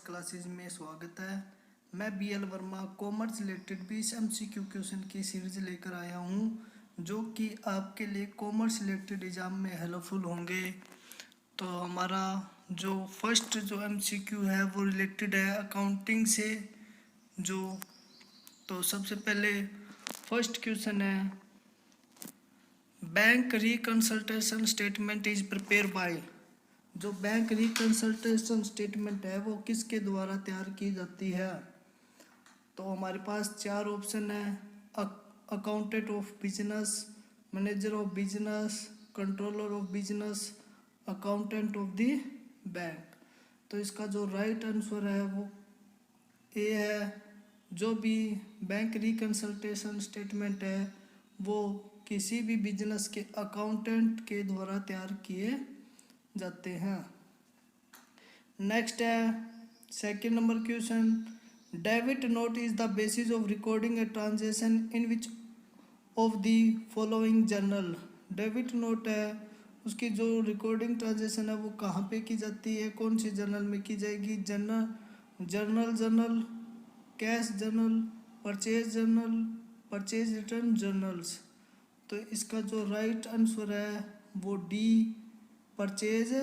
Classes में स्वागत है। मैं BL Verma commerce related 20 MCQ question की सीरीज लेकर आया हूं, जो कि आपके लिए कॉमर्स रिलेटेड एग्ज़ाम में हेल्पफुल होंगे। तो हमारा जो फर्स्ट जो MCQ है वो रिलेटेड है अकाउंटिंग से। तो सबसे पहले फर्स्ट क्वेश्चन है, bank reconciliation statement is prepare by. जो बैंक रिकंसल्टेशन स्टेटमेंट है वो किसके द्वारा तैयार की जाती है? तो हमारे पास चार ऑप्शन है, accountant of business, manager of business, controller of business, accountant of the bank. तो इसका जो राइट आंसर है वो ए है। जो भी बैंक रिकंसल्टेशन स्टेटमेंट है वो किसी भी बिजनेस के अकाउंटेंट के द्वारा तैयार किए जाते हैं। नेक्स्ट है second number question, debit note is the basis of recording a transaction in which of the following journal. Debit note है उसकी जो रिकॉर्डिंग ट्रांजेक्शन है वो कहाँ पे की जाती है, कौन सी जर्नल में की जाएगी? Journal, cash journal, purchase return journals. तो इसका जो राइट आंसर है वो डी, परचेज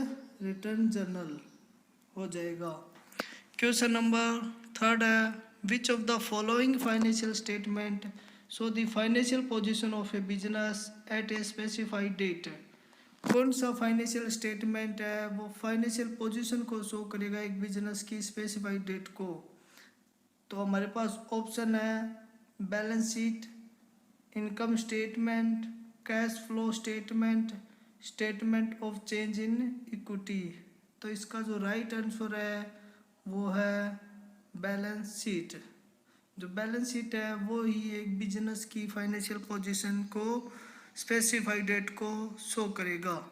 रिटर्न जर्नल हो जाएगा। क्वेश्चन नंबर थर्ड है, which of the following financial statement show the financial position of a business at a specified date. कौन सा फाइनेंशियल स्टेटमेंट है वो फाइनेंशियल पोजीशन को शो करेगा एक बिजनेस की स्पेसिफाइड डेट को? तो हमारे पास ऑप्शन है balance sheet, income statement, cash flow statement, statement of change in equity. तो इसका जो राइट आंसर है वो है बैलेंस शीट। जो बैलेंस शीट है वो ही एक बिजनेस की फाइनेंशियल पोजीशन को स्पेसिफाइड डेट को शो करेगा।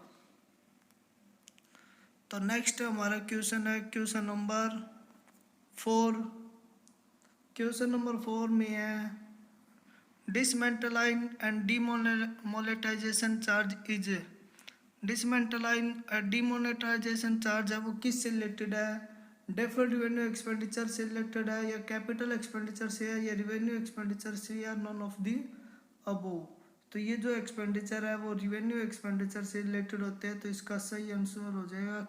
तो नेक्स्ट हमारा क्वेश्चन है क्वेश्चन नंबर 4। क्वेश्चन नंबर 4 में है, dismantling and demonetisation charge is. Dismantling demonetisation charge है वो किससे रिलेटेड है? डेफर्ड रिवेन्यू एक्सपेंडिचर से रिलेटेड है, या कैपिटल एक्सपेंडिचर से है, या रिवेन्यू एक्सपेंडिचर से, या नॉन ऑफ दी अबोव। तो ये जो एक्सपेंडिचर है वो रिवेन्यू एक्सपेंडिचर से रिलेटेड होते हैं। तो इसका सही आंसर हो जाएगा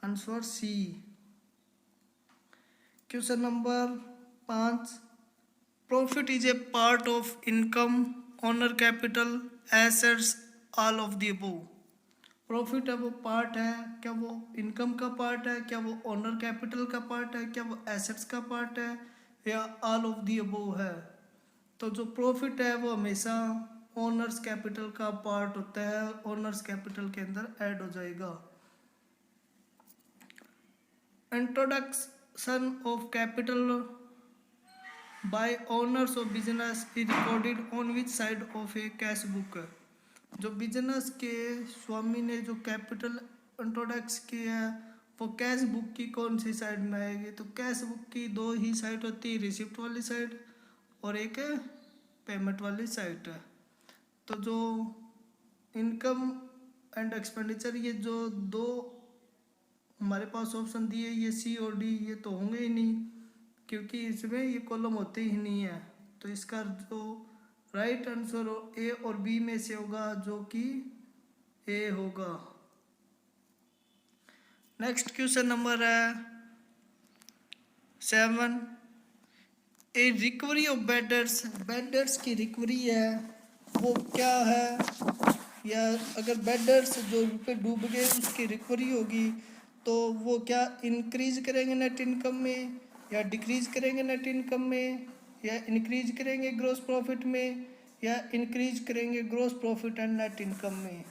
answer C. Question number 5, profit is a part of income, owner capital, assets, all of the above. Profit है वो पार्ट है, क्या वो इनकम का पार्ट है, क्या वो ओनर कैपिटल का पार्ट है, क्या वो एसेट्स का पार्ट है, या ऑल ऑफ द अबोव है? तो जो प्रॉफिट है वो हमेशा ओनर्स कैपिटल का पार्ट होता है, ओनर्स कैपिटल के अंदर ऐड हो जाएगा। Introduction of capital by owners of business is recorded on which side of A cash book. जो बिजनेस के स्वामी ने जो कैपिटल इंट्रोडक्स किया है वो कैश बुक की कौन सी साइड में आएगी? तो कैश बुक की दो ही साइड होती है, रिसिप्ट वाली साइड और एक पेमेंट वाली साइड है। तो जो इनकम एंड एक्सपेंडिचर, ये जो दो हमारे पास ऑप्शन दिए, ये सी और डी, ये तो होंगे ही नहीं क्योंकि इसमें ये कॉलम होते ही नहीं है। तो इसका जो राइट आंसर ए और बी में से होगा, जो कि ए होगा। नेक्स्ट क्वेश्चन नंबर है 7, ए रिकवरी ऑफ बेडर्स की रिकवरी है वो क्या है? या अगर बेडर्स जो रुपए डूब गए उसकी रिकवरी होगी तो वो क्या इंक्रीज करेंगे नेट इनकम में, या डिक्रीज करेंगे नेट इनकम में, या इंक्रीज करेंगे ग्रॉस प्रॉफिट में, या इंक्रीज करेंगे gross profit and net income में?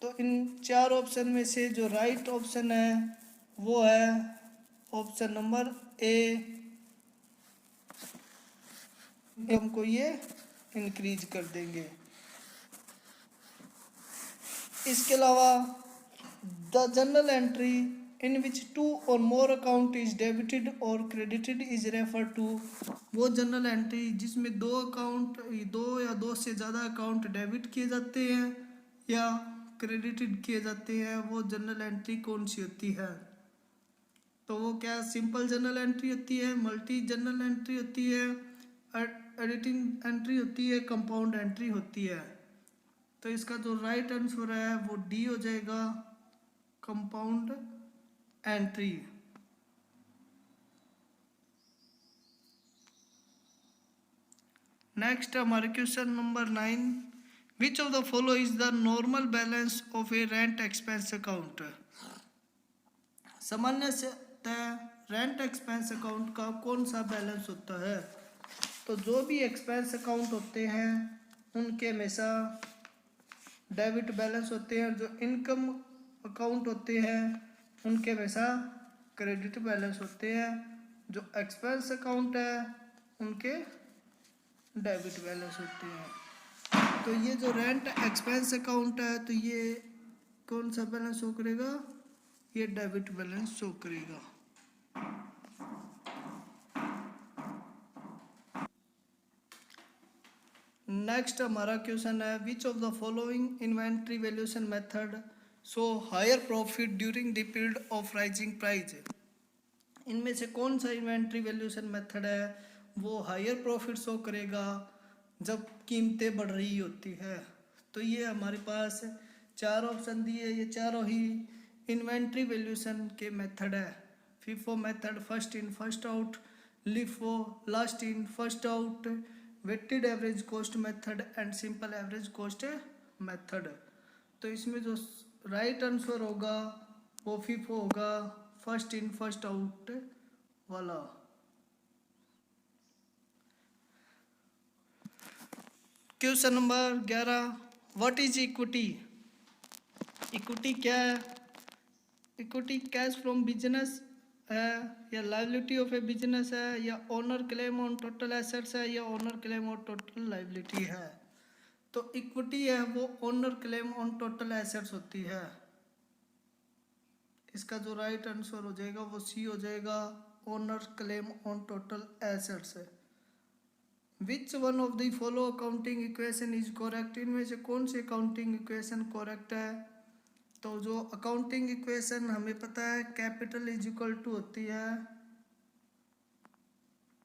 तो इन चार ऑप्शन में से जो राइट ऑप्शन है वो है ऑप्शन नंबर ए, हमको ये इंक्रीज कर देंगे। इसके अलावा द जर्नल एंट्री इन विच 2 और मोर अकाउंट इज डेबिटेड और क्रेडिटेड इज रेफर टू। वो जर्नल एंट्री जिसमें दो या दो से ज़्यादा अकाउंट डेबिट किए जाते हैं या क्रेडिटेड किए जाते हैं, वो जर्नल एंट्री कौन सी होती है? तो वो क्या सिंपल जर्नल एंट्री होती है, मल्टी जर्नल एंट्री होती है, एडिटिंग एंट्री होती है, कंपाउंड एंट्री होती है। तो इसका जो राइट आंसर है वो डी हो जाएगा, कंपाउंड एंट्री। नेक्स्ट हमारे question number 9, which of the follow is the normal balance of A rent expense account. सामान्यतः रेंट एक्सपेंस अकाउंट का कौन सा बैलेंस होता है। तो जो भी एक्सपेंस अकाउंट होते हैं उनके हमेशा डेबिट बैलेंस होते हैं, जो इनकम अकाउंट होते हैं उनके हमेशा क्रेडिट बैलेंस होते हैं, जो एक्सपेंस अकाउंट है उनके डेबिट बैलेंस होते हैं। तो ये जो रेंट एक्सपेंस अकाउंट है तो ये कौन सा बैलेंस शो करेगा, ये डेबिट बैलेंस शो करेगा। नेक्स्ट हमारा क्वेश्चन है, which of the following inventory valuation method shows higher profit during the period of rising price. इनमें से कौन सा इन्वेंट्री वैल्यूएशन मेथड है वो हायर प्रॉफिट शो करेगा जब कीमतें बढ़ रही होती है। तो ये हमारे पास 4 ऑप्शन दिए, ये चारों ही इन्वेंट्री वैल्यूएशन के मेथड है। FIFO method, first in first out, LIFO, last in first out, weighted average cost method and simple average cost method. तो इसमें जो राइट आंसर होगा वो FIFO होगा, फर्स्ट इन फर्स्ट आउट वाला। Question number 11, what is equity. Equity क्या है। Equity cash from business है, या लाइबिलिटी ऑफ ए बिजनेस है, या owner claim on total assets है, या owner claim on total liability है। तो इक्विटी है वो owner claim on total assets होती है। इसका जो राइट आंसर हो जाएगा वो सी हो जाएगा, owner claim on total assets है। Which one of the follow accounting equation is correct. इनमें से कौन सी अकाउंटिंग इक्वेशन करेक्ट है। तो जो अकाउंटिंग इक्वेशन हमें पता है, कैपिटल इज इक्वल टू होती है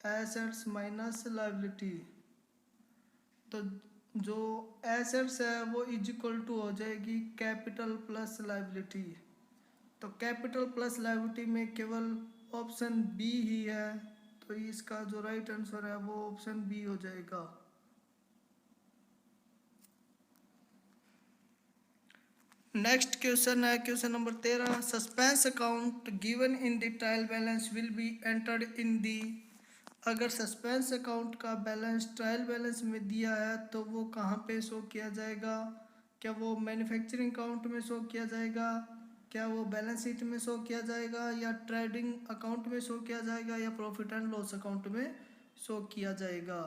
एसेट्स माइनस लायबिलिटी। तो जो एसेट्स है वो इज इक्वल टू हो जाएगी कैपिटल प्लस लायबिलिटी। तो कैपिटल प्लस लायबिलिटी में केवल ऑप्शन बी ही है, तो इसका जो राइट आंसर है वो ऑप्शन बी हो जाएगा। नेक्स्ट क्वेश्चन है question number 13, suspense account given in the trial balance will be entered in the. अगर सस्पेंस अकाउंट का बैलेंस ट्रायल बैलेंस में दिया है तो वो कहाँ पे शो किया जाएगा। क्या वो मैन्युफैक्चरिंग अकाउंट में शो किया जाएगा, क्या वो बैलेंस शीट में शो किया जाएगा, या ट्रेडिंग अकाउंट में शो किया जाएगा, या प्रॉफिट एंड लॉस अकाउंट में शो किया जाएगा।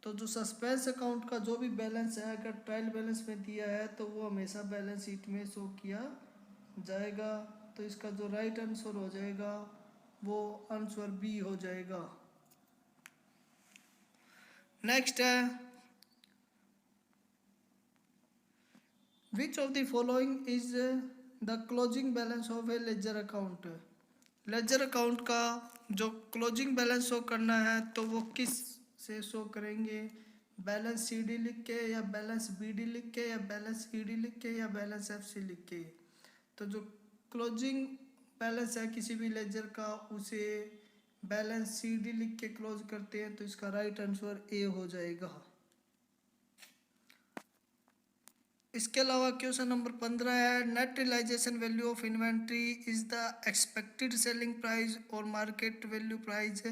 तो जो सस्पेंस अकाउंट का जो भी बैलेंस है अगर ट्रायल बैलेंस में दिया है तो वो हमेशा बैलेंस शीट में शो किया जाएगा। तो इसका जो राइट आंसर हो जाएगा वो आंसर बी हो जाएगा। नेक्स्ट है, which of the following is the closing balance of A ledger account. Ledger account का जो क्लोजिंग बैलेंस शो करना है तो वो किस से शो करेंगे, बैलेंस CD लिख के, या बैलेंस BD लिख के, या बैलेंस ED लिख के, या बैलेंस FC लिख के। तो जो क्लोजिंग बैलेंस है किसी भी लेजर का उसे बैलेंस CD लिख के क्लोज करते हैं, तो इसका राइट आंसर ए हो जाएगा। इसके अलावा क्वेश्चन नंबर 15 है, net realisation value of inventory is the expected selling price or market value price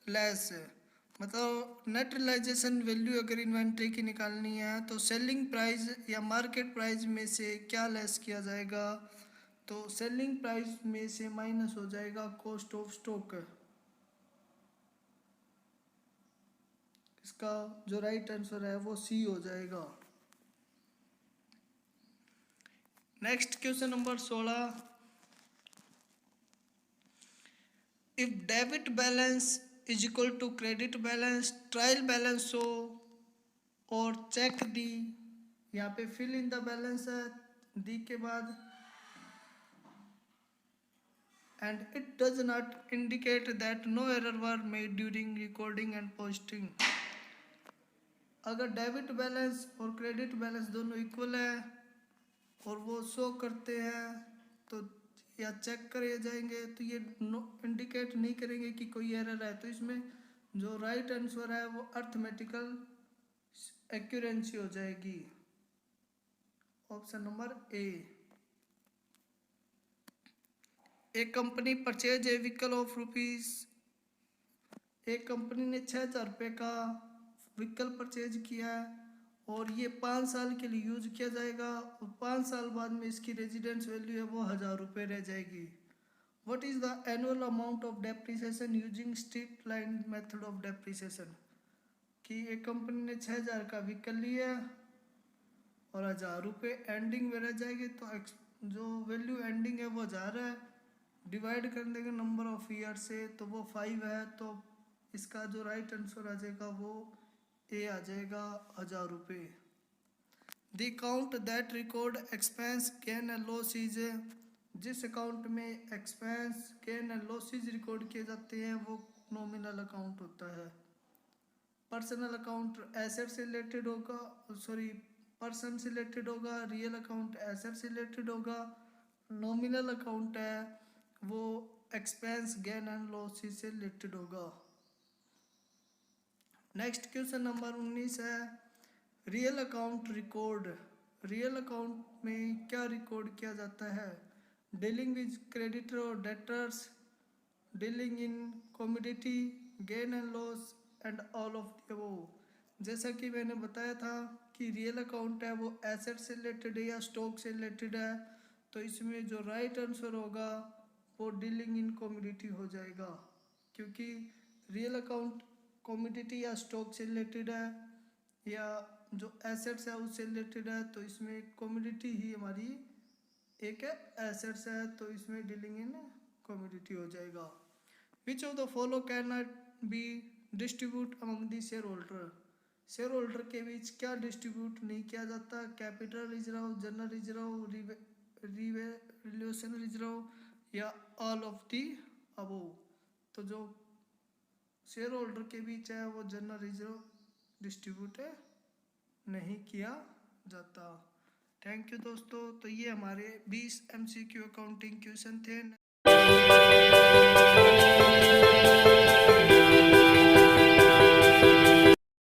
less. मतलब नेट रियलाइजेशन वैल्यू अगर इन्वेंट्री की निकालनी है तो सेलिंग प्राइस या मार्केट प्राइस में से क्या लेस किया जाएगा। तो सेलिंग प्राइस में से माइनस हो जाएगा कॉस्ट ऑफ स्टॉक। इसका जो राइट आंसर है वो सी हो जाएगा। Next question number 16, if debit balance is equal to credit balance trial balance show और चेक दी। यहाँ पे फिल इन द बैलेंस है, दी के बाद and it does not indicate that no error were made during recording and posting. अगर debit balance और credit balance दोनों इक्वल है और वो शो करते हैं तो या चेक करे जाएंगे तो ये इंडिकेट नहीं करेंगे कि कोई एरर है। तो इसमें जो राइट आंसर है वो अर्थमेटिकल एक्यूरेंसी हो जाएगी, ऑप्शन नंबर ए। एक company purchase a vehicle of rupees, एक कंपनी ने 6,000 रुपये का व्हीकल परचेज किया है और ये 5 साल के लिए यूज किया जाएगा और 5 साल बाद में इसकी रेजिडेंस वैल्यू है वो 1,000 रुपये रह जाएगी। What is the annual amount of depreciation using strict line method of depreciation, कि एक कंपनी ने 6,000 का व्हीकल लिया और 1,000 रुपये एंडिंग में रह जाएगी, तो जो वैल्यू एंडिंग है वो 1,000 है, डिवाइड कर देंगे नंबर ऑफ ईयर से तो वो 5 है, तो इसका जो राइट आंसर आ जाएगा वो ए आ जाएगा 1,000 रुपये। The account that record expense gain and loss is, जिस अकाउंट में expense gain and losses record किए जाते हैं वो नॉमिनल अकाउंट होता है। पर्सनल अकाउंट एसेट से रिलेटेड होगा, सॉरी पर्सन से रिलेटेड होगा, रियल अकाउंट एसेट से रिलेटेड होगा, नॉमिनल अकाउंट है वो एक्सपेंस गेन एंड लॉसेज से रिलेटेड होगा। नेक्स्ट क्वेश्चन नंबर 19 है real account record. Real account में क्या रिकॉर्ड किया जाता है? डीलिंग विद क्रेडिटर और debtors, dealing in commodity, gain and loss and all of the above. जैसा कि मैंने बताया था कि रियल अकाउंट है वो एसेट से रिलेटेड है या स्टॉक से रिलेटेड है, तो इसमें जो राइट आंसर होगा वो डीलिंग इन कमोडिटी हो जाएगा, क्योंकि रियल अकाउंट कमोडिटी या स्टॉक से रिलेटेड है या जो एसेट्स है उससे रिलेटेड है, तो इसमें कमोडिटी ही हमारी एक एसेट्स है, तो इसमें डीलिंग इन कमोडिटी हो जाएगा। विच of the follow can not be distribute among the share holder, share holder के बीच क्या डिस्ट्रीब्यूट नहीं किया जाता? Capital reserve, general reserve, revolution reserve या ऑल ऑफ दी अबव। तो जो शेयर होल्डर के बीच है वो जनरल रिजर्व डिस्ट्रीब्यूट नहीं किया जाता। थैंक यू दोस्तों। तो ये हमारे 20 MCQ अकाउंटिंग क्वेश्चन थे।